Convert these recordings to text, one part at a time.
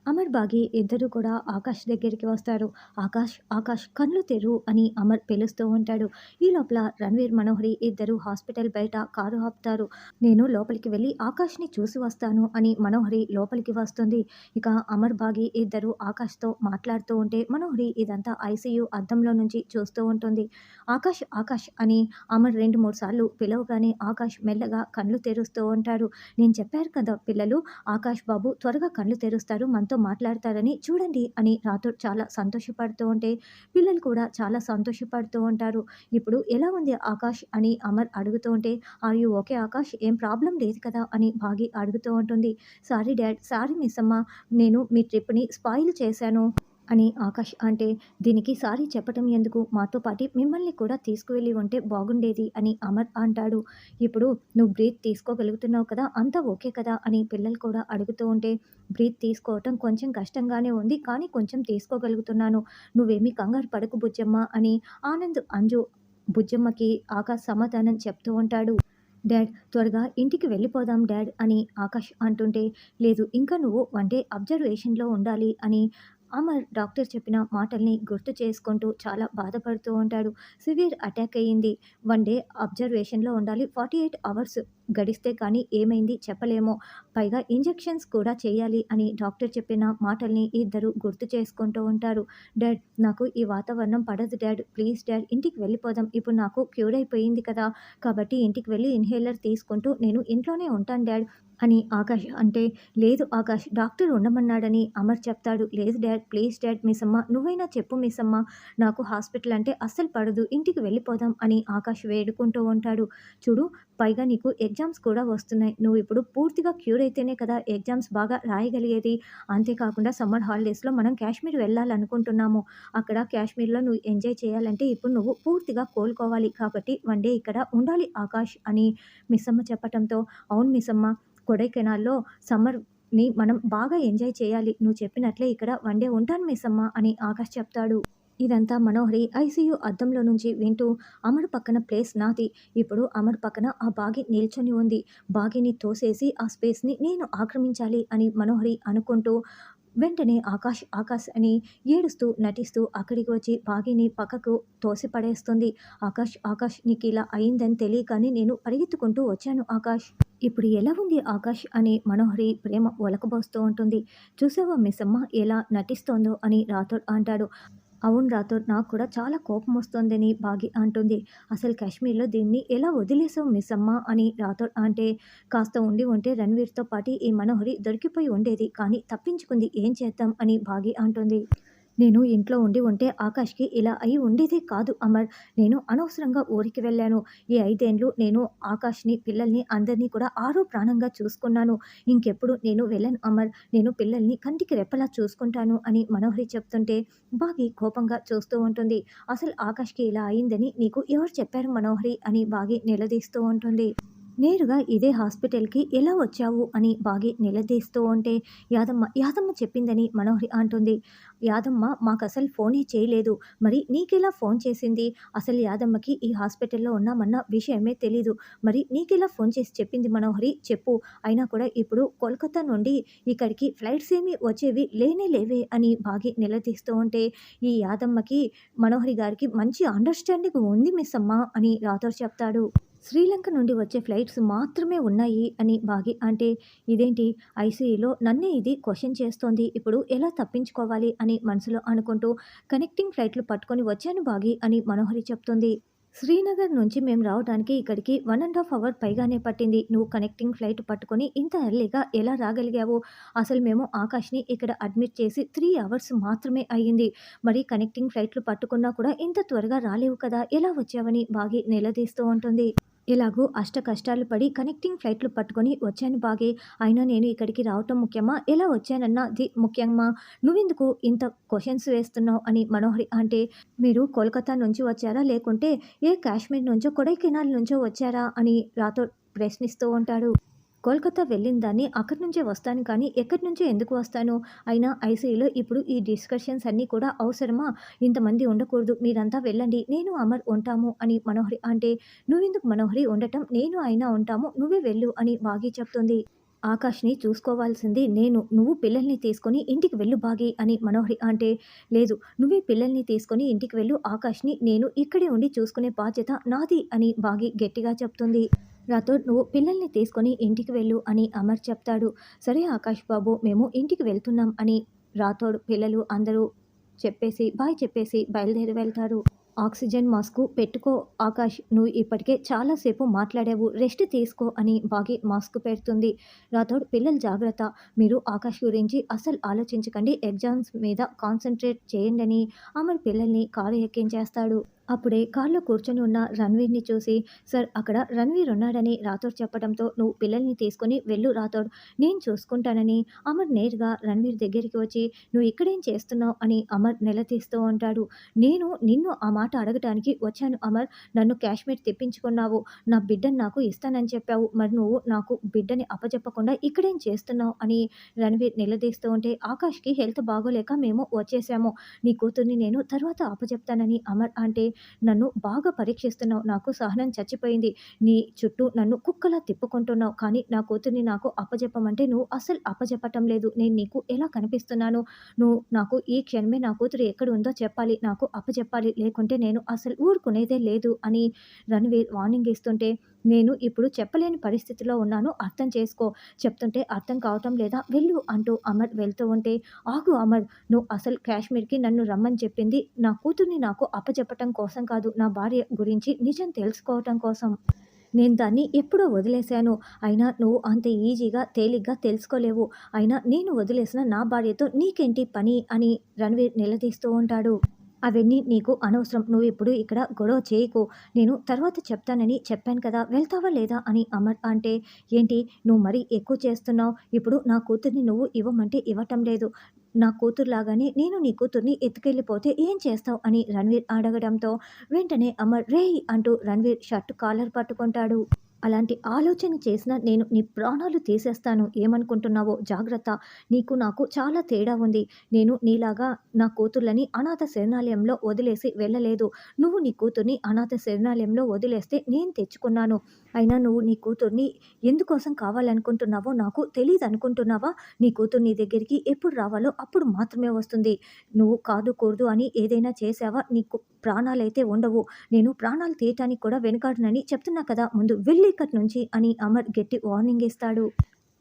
అమర్, బాగి ఇద్దరు కూడా ఆకాష్ దగ్గరికి వస్తారు. ఆకాష్, ఆకాష్ కళ్ళు తెరువు అని అమర్ పిలుస్తూ ఉంటాడు. ఈ లోపల రణ్వీర్, మనోహరి ఇద్దరు హాస్పిటల్ బయట కారు ఆపుతారు. నేను లోపలికి వెళ్ళి ఆకాష్ని చూసి వస్తాను అని మనోహరి లోపలికి వస్తుంది. ఇక అమర్, బాగి ఇద్దరు ఆకాష్తో మాట్లాడుతూ ఉంటే మనోహరి ఇదంతా ఐసీయూ అద్దంలో నుంచి చూస్తూ ఉంటుంది. ఆకాష్, ఆకాష్ అని అమర్ 2-3 సార్లు పిలవగానే ఆకాష్ మెల్లగా కళ్ళు తెరుస్తూ ఉంటాడు. నేను చెప్పారు కదా పిల్లలు, ఆకాష్ బాబు త్వరగా కళ్ళు తెరుస్తారు, మనతో మాట్లాడతారని, చూడండి అని రాథోడ్ చాలా సంతోషపడుతూ ఉంటే పిల్లలు కూడా చాలా సంతోషపడుతూ ఉంటారు. ఇప్పుడు ఎలా ఉంది ఆకాష్ అని అమర్ అడుగుతూ ఉంటే, ఆర్ యూ ఓకే ఆకాష్, ఏం ప్రాబ్లం లేదు కదా అని భాగి అడుగుతూ ఉంటుంది. సారీ డాడ్, సారీ మిస్ అమ్మ, నేను మీ ట్రిప్ని స్పాయిల్ చేశాను అని ఆకాష్ అంటే, దీనికి సారీ చెప్పటం ఎందుకు, మాతో పాటి మిమ్మల్ని కూడా తీసుకువెళ్ళి ఉంటే బాగుండేది అని అమర్ అంటాడు. ఇప్పుడు నువ్వు బ్రీత్ తీసుకోగలుగుతున్నావు కదా, అంతా ఓకే కదా అని పిల్లలు కూడా అడుగుతూ ఉంటే, బ్రీత్ తీసుకోవటం కొంచెం కష్టంగానే ఉంది, కానీ కొంచెం తీసుకోగలుగుతున్నాను, నువ్వేమీ కంగారు పడకు బుజ్జమ్మ అని ఆనంద్, అంజు బుజ్జమ్మకి ఆకాష్ సమాధానం చెప్తూ ఉంటాడు. డాడ్, త్వరగా ఇంటికి వెళ్ళిపోదాం డాడ్ అని ఆకాష్ అంటుంటే, లేదు ఇంకా నువ్వు 1 డే అబ్జర్వేషన్లో ఉండాలి అని అమర్ డాక్టర్ చెప్పిన మాటల్ని గుర్తు చేసుకుంటూ చాలా బాధపడుతూ ఉంటాడు. సివియర్ అటాక్ అయ్యింది, 1 డే అబ్జర్వేషన్లో ఉండాలి, 48 అవర్స్ గడిస్తే కానీ ఏమైంది చెప్పలేమో, పైగా ఇంజెక్షన్స్ కూడా చేయాలి అని డాక్టర్ చెప్పిన మాటల్ని ఇద్దరు గుర్తు చేసుకుంటూ ఉంటారు. డాడ్, నాకు ఈ వాతావరణం పడదు డాడ్, ప్లీజ్ డాడ్ ఇంటికి వెళ్ళిపోదాం, ఇప్పుడు నాకు క్యూర్ అయిపోయింది కదా, కాబట్టి ఇంటికి వెళ్ళి ఇన్హేలర్ తీసుకుంటూ నేను ఇంట్లోనే ఉంటాను డాడ్ అని ఆకాష్ అంటే, లేదు ఆకాష్, డాక్టర్ ఉండమన్నాడని అమర్ చెప్తాడు. లేదు డాడ్, ప్లీజ్ డాడ్, మిస్సమ్మ నువ్వైనా చెప్పు మిస్సమ్మ, నాకు హాస్పిటల్ అంటే అస్సలు పడదు, ఇంటికి వెళ్ళిపోదాం అని ఆకాష్ వేడుకుంటూ ఉంటాడు. చూడు, పైగా నీకు ఎగ్జామ్స్ కూడా వస్తున్నాయి, నువ్వు ఇప్పుడు పూర్తిగా క్యూర్ అయితేనే కదా ఎగ్జామ్స్ బాగా రాయగలిగేది, అంతేకాకుండా సమ్మర్ హాలిడేస్లో మనం కాశ్మీర్ వెళ్ళాలనుకుంటున్నాము, అక్కడ కాశ్మీర్లో నువ్వు ఎంజాయ్ చేయాలంటే ఇప్పుడు నువ్వు పూర్తిగా కోలుకోవాలి, కాబట్టి 1 డే ఇక్కడ ఉండాలి ఆకాష్ అని మిస్సమ్మ చెప్పటంతో, అవును మిస్సమ్మ, కొడైకెనాల్‌లో సమ్మర్‌ని మనం బాగా ఎంజాయ్ చేయాలి, నువ్వు చెప్పినట్లే ఇక్కడ 1 డే ఉంటాను మిస్సమ్మ అని ఆకాష్ చెప్తాడు. ఇదంతా మనోహరి ఐసీయూ అద్దంలో నుంచి వింటూ, అమర్ పక్కన ప్లేస్ నాది, ఇప్పుడు అమర్ పక్కన ఆ బాగి నిల్చొని ఉంది, బాగిని తోసేసి ఆ స్పేస్‌ని నేను ఆక్రమించాలి అని మనోహరి అనుకుంటూ వెంటనే ఆకాష్, ఆకాష్ అని ఏడుస్తూ నటిస్తూ అక్కడికి వచ్చి బాగిని పక్కకు తోసిపడేస్తుంది. ఆకాష్, ఆకాష్ నీకిలా అయిందని తెలియకని నేను పరిగెత్తుకుంటూ వచ్చాను ఆకాష్, ఇప్పుడు ఎలా ఉంది ఆకాష్ అని మనోహరి ప్రేమ ఒలకబోస్తూ ఉంటుంది. చూసావా మిస్సమ్మ ఎలా నటిస్తోందో అని రాథోడ్ అంటాడు. అవును రాథోడ్, నాకు కూడా చాలా కోపం వస్తోందని బాగి అంటుంది. అసలు కాశ్మీర్లో దీన్ని ఎలా వదిలేసావు మిస్సమ్మ అని రాథోడ్ అంటే, కాస్త ఉండి ఉంటే రణ్వీర్తో పాటి ఈ మనోహరి దొరికిపోయి ఉండేది, కానీ తప్పించుకుంది, ఏం చేద్దాం అని బాగి అంటుంది. నేను ఇంట్లో ఉండి ఉంటే ఆకాష్కి ఇలా అయి ఉండేదే కాదు అమర్, నేను అనవసరంగా ఊరికి వెళ్ళాను, ఈ 5 ఏళ్ళు నేను ఆకాష్ని, పిల్లల్ని అందరినీ కూడా ఆరో ప్రాణంగా చూసుకున్నాను, ఇంకెప్పుడు నేను వెళ్ళను అమర్, నేను పిల్లల్ని కంటికి రెప్పలా చూసుకుంటాను అని మనోహరి చెప్తుంటే బాగి కోపంగా చూస్తూ ఉంటుంది. అసలు ఆకాష్కి ఇలా అయిందని నీకు ఎవరు చెప్పారు మనోహరి అని బాగి నిలదీస్తూ ఉంటుంది. నేరుగా ఇదే హాస్పిటల్‌కి ఎలా వచ్చావు అని బాగి నిలదీస్తూ ఉంటే, యాదమ్మ, యాదమ్మ చెప్పిందని మనోహరి అంటుంది. యాదమ్మ మాకసలు ఫోనే చేయలేదు, మరి నీకెలా ఫోన్ చేసింది, అసలు యాదమ్మకి ఈ హాస్పిటల్‌లో ఉన్నామన్న విషయమే తెలీదు, మరి నీకెలా ఫోన్ చేసి చెప్పింది మనోహరి చెప్పు, అయినా కూడా ఇప్పుడు కోల్కతా నుండి ఇక్కడికి ఫ్లైట్స్ ఏమీ వచ్చేవి లేనే లేవే అని బాగి నిలదీస్తూ ఉంటే, ఈ యాదమ్మకి మనోహరి గారికి మంచి అండర్‌స్టాండింగ్ ఉంది మిస్సమ్మ అని రాథోడ్ చెప్తాడు. శ్రీలంక నుండి వచ్చే ఫ్లైట్స్ మాత్రమే ఉన్నాయి అని బాగి అంటే, ఇదేంటి ఐసీయూలో నన్నే ఇది క్వశ్చన్ చేస్తోంది, ఇప్పుడు ఎలా తప్పించుకోవాలి అని మనసులో అనుకుంటూ, కనెక్టింగ్ ఫ్లైట్లు పట్టుకొని వచ్చాను బాగి అని మనోహరి చెప్తుంది. శ్రీనగర్ నుంచి మేము రావడానికి ఇక్కడికి 1½ అవర్ పైగానే పట్టింది, నువ్వు కనెక్టింగ్ ఫ్లైట్ పట్టుకొని ఇంత ఎర్లీగా ఎలా రాగలిగావు, అసలు మేము ఆకాష్ని ఇక్కడ అడ్మిట్ చేసి 3 అవర్స్ మాత్రమే అయ్యింది, మరి కనెక్టింగ్ ఫ్లైట్లు పట్టుకున్నా కూడా ఇంత త్వరగా రాలేవు కదా, ఎలా వచ్చావని బాగి నిలదీస్తూ ఉంటుంది. ఎలాగో అష్ట కష్టాలు పడి కనెక్టింగ్ ఫ్లైట్లు పట్టుకొని వచ్చాను బాగే, అయినా నేను ఇక్కడికి రావటం ముఖ్యమా, ఎలా వచ్చానన్నది ముఖ్యమా, నువ్వెందుకు ఇంత క్వశ్చన్స్ వేస్తున్నావు అని మనోహరి అంటే, మీరు కోల్కతా నుంచి వచ్చారా, లేకుంటే ఏ కాశ్మీర్ నుంచో కొడైకెనాల్ నుంచో వచ్చారా అని రాథోడ్ ప్రశ్నిస్తూ ఉంటాడు. కోల్కతా వెళ్ళిన దాన్ని అక్కడి నుంచే వస్తాను, కానీ ఎక్కడి నుంచో ఎందుకు వస్తాను, అయినా ఐసీయూలో ఇప్పుడు ఈ డిస్కషన్స్ అన్నీ కూడా అవసరమా, ఇంతమంది ఉండకూడదు, మీరంతా వెళ్ళండి, నేను అమర్ ఉంటాము అని మనోహరి అంటే, నువ్వెందుకు మనోహరి ఉండటం, నేను అయినా ఉంటాము, నువ్వే వెళ్ళు అని బాగి చెప్తుంది. ఆకాష్‌ని చూసుకోవాల్సింది నేను. నువ్వు పిల్లల్ని తీసుకొని ఇంటికి వెళ్ళు బాగి అని మనోహరి అంటే, లేదు నువ్వే పిల్లల్ని తీసుకొని ఇంటికి వెళ్ళు ఆకాష్‌ని నేను ఇక్కడే ఉండి చూసుకునే బాధ్యత నాది అని బాగి గట్టిగా చెప్తుంది. రాథోడ్ నువ్వు పిల్లల్ని తీసుకొని ఇంటికి వెళ్ళు అని అమర్ చెప్తాడు. సరే ఆకాష్ బాబు మేము ఇంటికి వెళ్తున్నాం అని రాథోడ్ పిల్లలు అందరూ చెప్పేసి బాయ్ చెప్పేసి బయలుదేరి వెళ్తారు. ఆక్సిజన్ మాస్కు పెట్టుకో ఆకాష్ నువ్వు ఇప్పటికే చాలా సేపు మాట్లాడావు రెస్ట్ తీసుకో అని బాగి మాస్క్ పెడుతుంది. రాథోడ్ పిల్లలు జాగ్రత్త మీరు ఆకాష్ గురించి అస్సలు ఆలోచించకండి ఎగ్జామ్స్ మీద కాన్సంట్రేట్ చేయండి అని అమర్ పిల్లల్ని కారు ఎక్కించేస్తాడు. అప్పుడే కార్లో కూర్చొని ఉన్న రణ్వీర్ని చూసి సార్ అక్కడ రణ్వీర్ ఉన్నాడని రాథోడ్ చెప్పడంతో నువ్వు పిల్లల్ని తీసుకొని వెళ్ళు రాథోడ్ నేను చూసుకుంటానని అమర్ నేరుగా రణ్వీర్ దగ్గరికి వచ్చి నువ్వు ఇక్కడేం చేస్తున్నావు అని అమర్ నిలదీస్తూ ఉంటాడు. నేను నిన్ను ఆ మాట అడగటానికి వచ్చాను అమర్. నన్ను కాశ్మీర్ తెప్పించుకున్నావు. నా బిడ్డని నాకు ఇస్తానని చెప్పావు. మరి నువ్వు నాకు బిడ్డని అప్పచెప్పకుండా ఇక్కడేం చేస్తున్నావు అని రణ్వీర్ నిలదీస్తూ ఉంటే ఆకాష్కి హెల్త్ బాగోలేక మేము వచ్చేసాము. నీ కూతుర్ని నేను తర్వాత అప్పచెప్తానని అమర్ అంటే నన్ను బాగా పరీక్షిస్తున్నావు. నాకు సహనం చచ్చిపోయింది. నీ చుట్టూ నన్ను కుక్కలా తిప్పుకుంటున్నావు. కానీ నా కూతుర్ని నాకు అప్పజెప్పమంటే నువ్వు అస్సలు అప్పజెప్పటం లేదు. నేను నీకు ఎలా కనిపిస్తున్నాను? నువ్వు నాకు ఈ క్షణమే నా కూతురు ఎక్కడ ఉందో చెప్పాలి. నాకు అప్పజెప్పాలి. లేకుంటే నేను అసలు ఊరుకునేదే లేదు అని రణ్వీర్ వార్నింగ్ ఇస్తుంటే నేను ఇప్పుడు చెప్పలేని పరిస్థితిలో ఉన్నాను. అర్థం చేసుకో. చెప్తుంటే అర్థం కావటం లేదా? వెళ్ళు అంటూ అమర్ వెళ్తూ ఉంటే ఆగు అమర్ నువ్వు అసలు కాశ్మీర్‌కి నన్ను రమ్మని చెప్పింది నా కూతుర్ని నాకు అప్పచెప్పటం కోసం కాదు. నా భార్య గురించి నిజం తెలుసుకోవటం కోసం. నేను దాన్ని ఎప్పుడో వదిలేశాను. అయినా నువ్వు అంత ఈజీగా, తేలిగ్గా తెలుసుకోలేవు. అయినా నేను వదిలేసిన నా భార్యతో నీకేంటి పని అని రణ్వీర్ నిలదీస్తూ ఉంటాడు. అవన్నీ నీకు అనవసరం. నువ్విప్పుడు ఇక్కడ గొడవ చేయకు. నేను తర్వాత చెప్తానని చెప్పాను కదా! వెళ్తావా లేదా అని అమర్ అంటే, ఏంటి నువ్వు మరీ ఎక్కువ చేస్తున్నావు. ఇప్పుడు నా కూతుర్ని నువ్వు ఇవ్వమంటే ఇవ్వటం లేదు. నా కూతురులాగానే నేను నీ కూతుర్ని ఎత్తుకెళ్ళిపోతే ఏం చేస్తావు అని రణ్వీర్ అడగడంతో వెంటనే అమర్ రేయ్ అంటూ రణ్వీర్ షర్ట్ కాలర్ పట్టుకుంటాడు. అలాంటి ఆలోచన చేసినా నేను నీ ప్రాణాలు తీసేస్తాను. ఏమనుకుంటున్నావో జాగ్రత్త. నీకు నాకు చాలా తేడా ఉంది. నేను నీలాగా నా కూతుర్లని అనాథ శరణాలయంలో వదిలేసి వెళ్ళలేదు. నువ్వు నీ కూతుర్ని అనాథ శరణాలయంలో వదిలేస్తే నేను తెచ్చుకున్నాను. అయినా నువ్వు నీ కూతుర్ని ఎందుకోసం కావాలనుకుంటున్నావో నాకు తెలీదనుకుంటున్నావా? నీ కూతురు నీ దగ్గరికి ఎప్పుడు రావాలో అప్పుడు మాత్రమే వస్తుంది. నువ్వు కాదు కూడదు అని ఏదైనా చేశావా నీకు ప్రాణాలైతే ఉండవు. నేను ప్రాణాలు తీయటానికి కూడా వెనుకాడనని చెప్తున్నా కదా! ముందు వెళ్ళు ఇక్కడి నుంచి అని అమర్ గట్టి వార్నింగ్ ఇస్తాడు.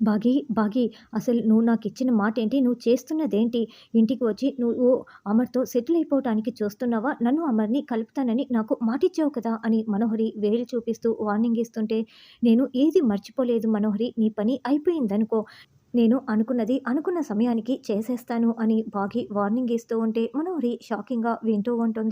బాగీ అసలు నువ్వు నాకిచ్చిన మాటేంటి? నువ్వు చేస్తున్నదేంటి? ఇంటికి వచ్చి నువ్వు అమర్‌తో సెటిల్ అయిపోవటానికి చూస్తున్నావా? నన్ను అమర్‌ని కలుపుతానని నాకు మాటిచ్చావు కదా! అని మనోహరి వేలు చూపిస్తూ వార్నింగ్ ఇస్తుంటే, నేను ఏది మర్చిపోలేదు మనోహరి. నీ పని అయిపోయిందనుకో. నేను అనుకున్నది అనుకున్న సమయానికి చేసేస్తాను అని బాగీ వార్నింగ్ ఇస్తూ ఉంటే మనోహరి షాకింగ్‌గా వింటూ ఉంటుంది.